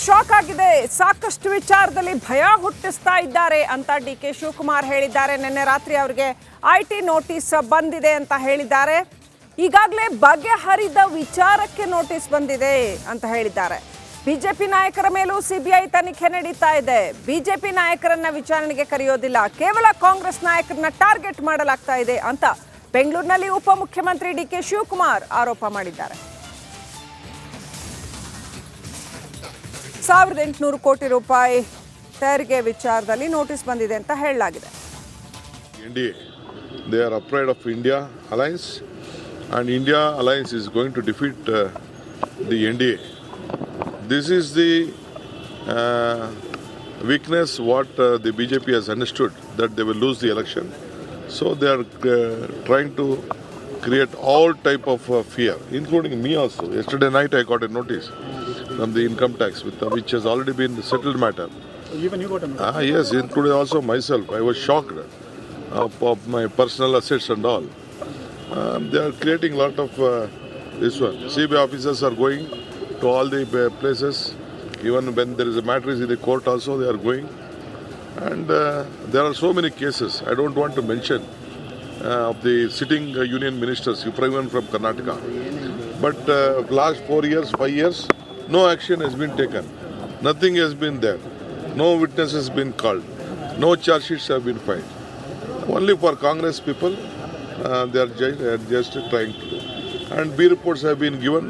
Shock ಆಗಿದೆ. ಸಾಕಷ್ಟು ವಿಚಾರದಲ್ಲಿ ಭಯ ಹುಟ್ಟಿಸ್ತಾ ಇದ್ದಾರೆ ಅಂತ ಡಿಕೆ ಶಿವಕುಮಾರ್ ಹೇಳಿದ್ದಾರೆ. ನಿನ್ನೆ ರಾತ್ರಿ ಅವರಿಗೆ ಐಟಿ ನೋಟಿಸ್ ಬಂದಿದೆ ಅಂತ ಹೇಳಿದ್ದಾರೆ. ಈಗಾಗಲೇ ಬಗೆಹರಿದ ವಿಚಾರಕ್ಕೆ ನೋಟಿಸ್ ಬಂದಿದೆ ಅಂತ ಹೇಳಿದ್ದಾರೆ. ಬಿಜೆಪಿ ನಾಯಕರ ಮೇಲೂ ಸಿಬಿಐ ತನಿಖೆ ನಡೀತಾ ಇದೆ. ಬಿಜೆಪಿ ನಾಯಕರನ್ನ ವಿಚಾರಣೆಗೆ ಕರೆಯೋದಿಲ್ಲ, ಕೇವಲ ಕಾಂಗ್ರೆಸ್ ನಾಯಕರನ್ನ ಟಾರ್ಗೆಟ್ ಮಾಡಲಾಗ್ತಾ ಇದೆ ಅಂತ ಬೆಂಗಳೂರಿನಲ್ಲಿ ಉಪಮುಖ್ಯಮಂತ್ರಿ ಡಿಕೆ ಶಿವಕುಮಾರ್ ಆರೋಪ ಮಾಡಿದ್ದಾರೆ. 1800 ಕೋಟಿ ರೂಪಾಯಿ ತೆರಿಗೆ ವಿಚಾರದಲ್ಲಿ ನೋಟಿಸ್ ಬಂದಿದೆ ಅಂತ ಹೇಳಲಾಗಿದೆ. They are afraid of India alliance, and India alliance is going to defeat the NDA. This is the weakness what the BJP has understood, that they will lose the election. So they are trying to create all type of fear, including me also. Yesterday night I got a notice from the income tax, which has already been the settled matter. Even you got a notice? Yes, including also myself. I was shocked of my personal assets and all. They are creating a lot of this one. CBI officers are going to all the places. Even when there is a matter in the court also, they are going. And there are so many cases. I don't want to mention of the sitting union ministers, even from Karnataka. But last 4 years, 5 years, no action has been taken. Nothing has been there. No witness has been called. No charge sheets have been filed. Only for Congress people, they are just trying to do. And B reports have been given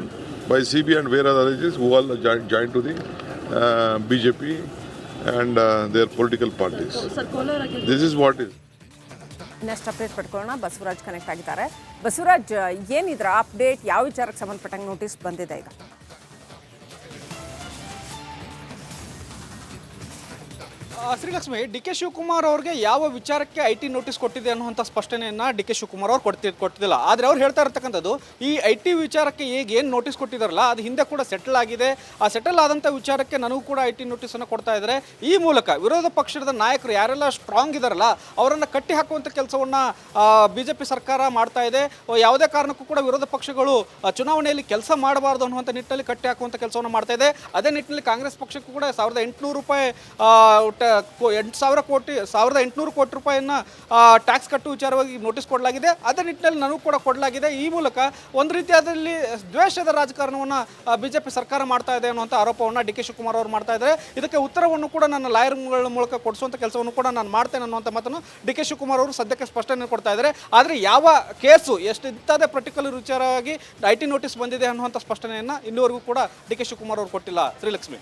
by CBI and various other agencies who all joined to the BJP and their political parties. This is what is. Next update ಪಡ್ಕೊಳ್ಳೋಣ. Basavaraj connect ಆಗಿದ್ದಾರೆ. ಬಸವರಾಜ್, ಏನಿದ್ರ update? ಯಾವ ವಿಚಾರಕ್ಕೆ ಸಂಬಂಧಪಟ್ಟಂಗೆ notice ಬಂದಿದೆ ಈಗ? Srilakshmi, DK Shivakumar ಅವ್ರಿಗೆ ಯಾವ ವಿಚಾರಕ್ಕೆ ಐಟಿ ನೋಟಿಸ್ ಕೊಟ್ಟಿದೆ ಅನ್ನುವಂಥ ಸ್ಪಷ್ಟನೆಯನ್ನು ಡಿಕೆ ಶಿವಕುಮಾರ್ ಅವ್ರು ಕೊಟ್ಟಿದ್ದಿಲ್ಲ. ಆದರೆ ಅವ್ರು ಹೇಳ್ತಾ ಇರ್ತಕ್ಕಂಥದ್ದು ಈ ಐಟಿ ವಿಚಾರಕ್ಕೆ ಈಗ ಏನು ನೋಟಿಸ್ ಕೊಟ್ಟಿದ್ದಾರಲ್ಲ, ಅದು ಹಿಂದೆ ಕೂಡ ಸೆಟಲ್ ಆಗಿದೆ. ಆ ಸೆಟಲ್ ಆದಂಥ ವಿಚಾರಕ್ಕೆ ನನಗೂ ಕೂಡ ಐಟಿ ನೋಟಿಸನ್ನು ಕೊಡ್ತಾ ಇದ್ದಾರೆ. ಈ ಮೂಲಕ ವಿರೋಧ ಪಕ್ಷದ ನಾಯಕರು ಯಾರೆಲ್ಲ ಸ್ಟ್ರಾಂಗ್ ಇದ್ದಾರಲ್ಲ ಅವರನ್ನು ಕಟ್ಟಿ ಹಾಕುವಂಥ ಕೆಲಸವನ್ನು BJP ಸರ್ಕಾರ ಮಾಡ್ತಾ ಇದೆ. ಯಾವುದೇ ಕಾರಣಕ್ಕೂ ಕೂಡ ವಿರೋಧ ಪಕ್ಷಗಳು ಚುನಾವಣೆಯಲ್ಲಿ ಕೆಲಸ ಮಾಡಬಾರ್ದು ಅನ್ನುವಂಥ ನಿಟ್ಟಿನಲ್ಲಿ ಕಟ್ಟಿ ಹಾಕುವಂಥ ಕೆಲಸವನ್ನು ಮಾಡ್ತಾ ಇದೆ. ಅದೇ ನಿಟ್ಟಿನಲ್ಲಿ ಕಾಂಗ್ರೆಸ್ ಪಕ್ಷಕ್ಕೂ ಕೂಡ 1800 ರೂಪಾಯಿ 1800 ಕೋಟಿ ರೂಪಾಯಿಯನ್ನು ಟ್ಯಾಕ್ಸ್ ಕಟ್ಟುವ ವಿಚಾರವಾಗಿ ನೋಟಿಸ್ ಕೊಡಲಾಗಿದೆ. ಅದೇ ನಿಟ್ಟಿನಲ್ಲಿ ನನಗೂ ಕೂಡ ಕೊಡಲಾಗಿದೆ. ಈ ಮೂಲಕ ಒಂದು ರೀತಿಯಾದಲ್ಲಿ ದ್ವೇಷದ ರಾಜಕಾರಣವನ್ನು BJP ಸರ್ಕಾರ ಮಾಡ್ತಾ ಇದೆ ಅನ್ನುವಂಥ ಆರೋಪವನ್ನು ಡಿಕೆ ಶಿವಕುಮಾರ್ ಅವರು ಮಾಡ್ತಾ ಇದ್ದಾರೆ. ಇದಕ್ಕೆ ಉತ್ತರವನ್ನು ಕೂಡ ನನ್ನ ಲಾಯರ್ಗಳ ಮೂಲಕ ಕೊಡಿಸುವಂಥ ಕೆಲಸವನ್ನು ಕೂಡ ನಾನು ಮಾಡ್ತೇನೆ ಅನ್ನುವಂಥ ಮಾತನ್ನು ಡಿಕೆ ಶಿವಕುಮಾರ್ ಅವರು ಸದ್ಯಕ್ಕೆ ಸ್ಪಷ್ಟನೆ ಕೊಡ್ತಾ ಇದ್ದಾರೆ. ಆದರೆ ಯಾವ ಕೇಸು ಎಷ್ಟು ಇಂಥದೇ ಪರ್ಟಿಕ್ಯುಲರ್ ವಿಚಾರವಾಗಿ ಐಟಿ ನೋಟಿಸ್ ಬಂದಿದೆ ಅನ್ನುವಂಥ ಸ್ಪಷ್ಟನೆಯನ್ನು ಇನ್ನೂವರೆಗೂ ಕೂಡ ಡಿಕೆ ಶಿವಕುಮಾರ್ ಅವರು ಕೊಟ್ಟಿಲ್ಲ. Srilakshmi.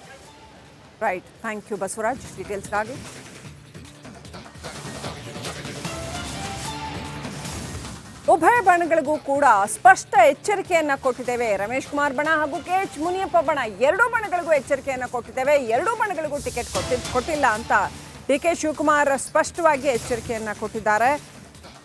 Right, thank you Basavaraj ಡೀಟೇಲ್ಸ್ಗಾಗಿ. ಉಭಯ ಬಣಗಳಿಗೂ ಕೂಡ ಸ್ಪಷ್ಟ ಎಚ್ಚರಿಕೆಯನ್ನ ಕೊಟ್ಟಿದ್ದೇವೆ. ರಮೇಶ್ ಕುಮಾರ್ ಬಣ ಹಾಗೂ KH ಮುನಿಯಪ್ಪ ಬಣ ಎರಡೂ ಬಣಗಳಿಗೂ ಎಚ್ಚರಿಕೆಯನ್ನ ಕೊಟ್ಟಿದ್ದೇವೆ. ಎರಡೂ ಬಣಗಳಿಗೂ ಟಿಕೆಟ್ ಕೊಟ್ಟಿಲ್ಲ ಅಂತ ಡಿಕೆ ಶಿವಕುಮಾರ್ ಸ್ಪಷ್ಟವಾಗಿ ಎಚ್ಚರಿಕೆಯನ್ನ ಕೊಟ್ಟಿದ್ದಾರೆ.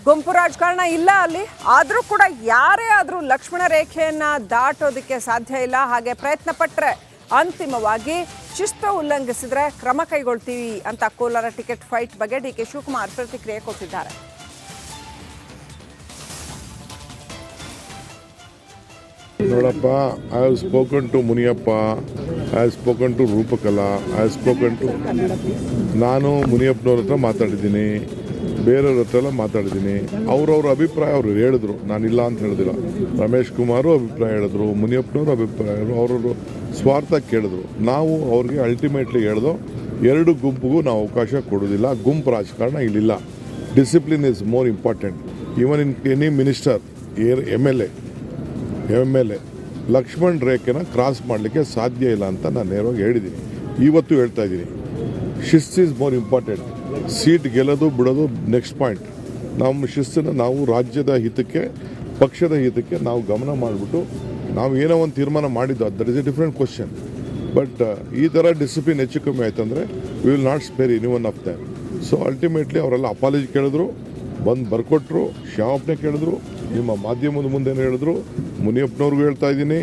ಗುಂಪು ರಾಜಕಾರಣ ಇಲ್ಲ ಅಲ್ಲಿ, ಆದರೂ ಕೂಡ ಯಾರೇ ಆದರೂ ಲಕ್ಷ್ಮಣ ರೇಖೆಯನ್ನ ದಾಟೋದಕ್ಕೆ ಸಾಧ್ಯ ಇಲ್ಲ. ಹಾಗೆ ಪ್ರಯತ್ನ ಪಟ್ಟರೆ ಅಂತಿಮವಾಗಿ ಶಿಸ್ತು ಉಲ್ಲಂಘಿಸಿದ್ರೆ ಕ್ರಮ ಕೈಗೊಳ್ತೀವಿ ಅಂತ ಕೋಲಾರ ಟಿಕೆಟ್ ಫೈಟ್ ಬಗ್ಗೆ ಡಿಕೆ ಶಿವಕುಮಾರ್ ಪ್ರತಿಕ್ರಿಯೆ ಕೊಟ್ಟಿದ್ದಾರೆ. ನೋಡಪ್ಪ, I have spoken to Muniyappa, I have spoken to Roopakala, I have spoken to ನಾನು ಮುನಿಯಪ್ಪನವ್ರ ಹತ್ರ ಮಾತಾಡಿದ್ದೀನಿ, ಬೇರೆಯವ್ರ ಹತ್ರ ಎಲ್ಲ ಮಾತಾಡಿದ್ದೀನಿ. ಅವ್ರವ್ರ ಅಭಿಪ್ರಾಯ ಅವ್ರು ಹೇಳಿದ್ರು, ನಾನಿಲ್ಲ ಅಂತ ಹೇಳಿದಿಲ್ಲ. ರಮೇಶ್ ಕುಮಾರು ಅಭಿಪ್ರಾಯ ಹೇಳಿದ್ರು, ಮುನಿಯಪ್ಪನವರು ಅಭಿಪ್ರಾಯ ಹೇಳಿದ್ರು, ಅವ್ರವ್ರ ಸ್ವಾರ್ಥ ಕೇಳಿದ್ರು. ನಾವು ಅವ್ರಿಗೆ ಅಲ್ಟಿಮೇಟ್ಲಿ ಹೇಳ್ದೋ, ಎರಡು ಗುಂಪಿಗೂ ನಾವು ಅವಕಾಶ ಕೊಡೋದಿಲ್ಲ. ಗುಂಪು ರಾಜಕಾರಣ ಇಲ್ಲಿಲ್ಲ. Discipline is more important. Even in any minister, MLA Lakshman ರೇಖೆನ ಕ್ರಾಸ್ ಮಾಡಲಿಕ್ಕೆ ಸಾಧ್ಯ ಇಲ್ಲ ಅಂತ ನಾನು ನೇರವಾಗಿ ಹೇಳಿದ್ದೀನಿ. ಇವತ್ತು ಹೇಳ್ತಾ ಇದ್ದೀನಿ, ಶಿಸ್ತು ಈಸ್ ಮೋರ್ ಇಂಪಾರ್ಟೆಂಟ್. ಸೀಟ್ ಗೆಲ್ಲೋದು ಬಿಡೋದು ನೆಕ್ಸ್ಟ್ ಪಾಯಿಂಟ್. ನಮ್ಮ ಶಿಸ್ತನ್ನು ನಾವು ರಾಜ್ಯದ ಹಿತಕ್ಕೆ, ಪಕ್ಷದ ಹಿತಕ್ಕೆ ನಾವು ಗಮನ ಮಾಡಿಬಿಟ್ಟು ನಾವು ಏನೋ ಒಂದು ತೀರ್ಮಾನ ಮಾಡಿದ್ದು, that is A different question. But ಈ ಥರ ಡಿಸಿಪ್ಲಿನ್ ಹೆಚ್ಚು ಕಮ್ಮಿ ಆಯ್ತು ಅಂದರೆ we will not spare any one of them. So ultimately ಅವರೆಲ್ಲ ಅಪಾಲಜಿ ಕೇಳಿದ್ರು, ಬಂದು ಬರ್ಕೊಟ್ರು, ಕ್ಷಮಾಪಣೆ ಕೇಳಿದ್ರು. ನಿಮ್ಮ ಮಾಧ್ಯಮದ ಮುಂದೆ ಹೇಳಿದ್ರು. ಮುನಿಯಪ್ಪನವ್ರಿಗೂ ಹೇಳ್ತಾ ಇದ್ದೀನಿ,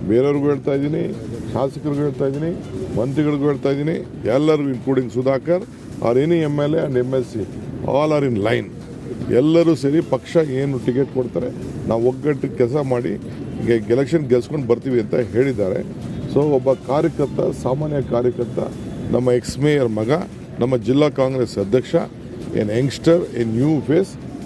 ಬೇರೆಯವ್ರಿಗೂ ಹೇಳ್ತಾ ಇದ್ದೀನಿ, ಶಾಸಕರಿಗೂ ಹೇಳ್ತಾ ಇದ್ದೀನಿ, ಮಂತ್ರಿಗಳಿಗೂ ಹೇಳ್ತಾ ಇದ್ದೀನಿ, ಎಲ್ಲರಿಗೂ including Sudhakar R any MLA and MLC all are in line. ಎಲ್ಲರೂ ಸೇರಿ ಪಕ್ಷ ಏನು ಟಿಕೆಟ್ ಕೊಡ್ತಾರೆ ನಾವು ಒಗ್ಗಟ್ಟಿಗೆ ಕೆಲಸ ಮಾಡಿ ಎಲೆಕ್ಷನ್ ಗೆಲ್ಸ್ಕೊಂಡು ಬರ್ತೀವಿ ಅಂತ ಹೇಳಿದ್ದಾರೆ. ಸೊ ಒಬ್ಬ ಕಾರ್ಯಕರ್ತ, ಸಾಮಾನ್ಯ ಕಾರ್ಯಕರ್ತ, ನಮ್ಮ ಎಕ್ಸ್ ಮೇಯರ್ ಮಗ, ನಮ್ಮ ಜಿಲ್ಲಾ ಕಾಂಗ್ರೆಸ್ ಅಧ್ಯಕ್ಷ, an youngster, a new face.